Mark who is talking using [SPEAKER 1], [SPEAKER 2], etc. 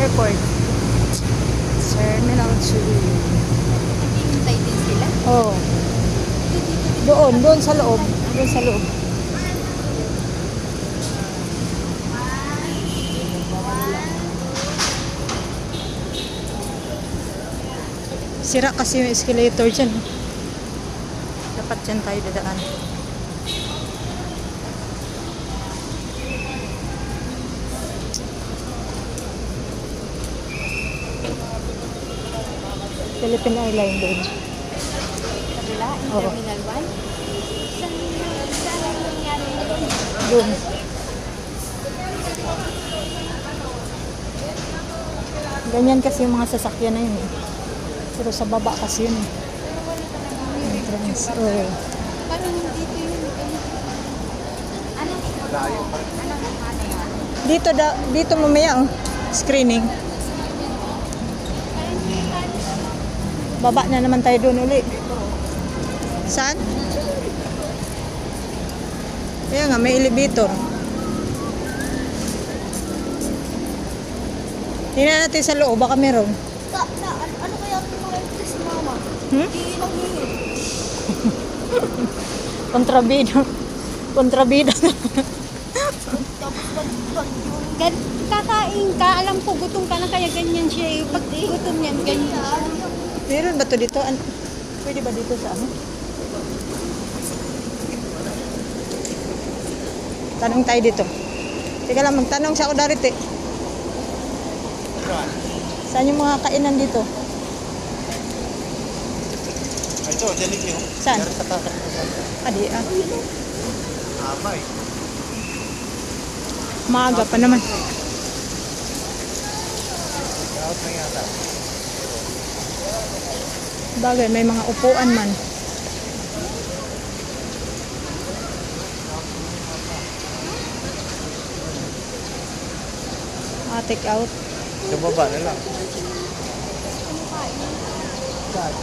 [SPEAKER 1] airport. Terminal 2.
[SPEAKER 2] Naghihintay din sila.
[SPEAKER 1] Oh. Doon sa loob. Doon sa loob. Sira kasi yung escalator dyan. Dapat dyan tayo dadaan. Philippine Airlines doon.
[SPEAKER 2] Kabila, in
[SPEAKER 1] Oo.
[SPEAKER 2] Terminal 1. Saan ang nangyari yun?
[SPEAKER 1] Doon. Ganyan kasi yung mga sasakyan na yun eh. Pero sa baba kasi yun eh. Entrance. Oo.
[SPEAKER 2] Parang dito yun. Anong
[SPEAKER 1] Dito mamaya oh. Screening. Baba na naman tayo doon uli. Saan? Kaya nga, may elevator. Tingnan natin sa loob, baka meron.
[SPEAKER 2] Ano kaya kung mga si mama? Hindi lang yun.
[SPEAKER 1] Kontrabida. Kontrabida.
[SPEAKER 2] Tapos kakain ka, alam ko gutom ka na kaya ganyan siya eh. Pag gutom yan, ganyan siya.
[SPEAKER 1] Meron ba to dito? Pwede ba dito sa ano? Tanong tayo dito. Teka lang, magtanong sa ako darit eh. Saan yung mga kainan dito?
[SPEAKER 3] Ito, dinig yun.
[SPEAKER 1] Saan?
[SPEAKER 3] Meron sa tatak ko saan.
[SPEAKER 1] Adi ah.
[SPEAKER 3] Abay.
[SPEAKER 1] Maaga pa naman.
[SPEAKER 3] Out na yata.
[SPEAKER 1] Bagay, may mga upuan man. Take out.
[SPEAKER 3] Sa baba na lang. Saan?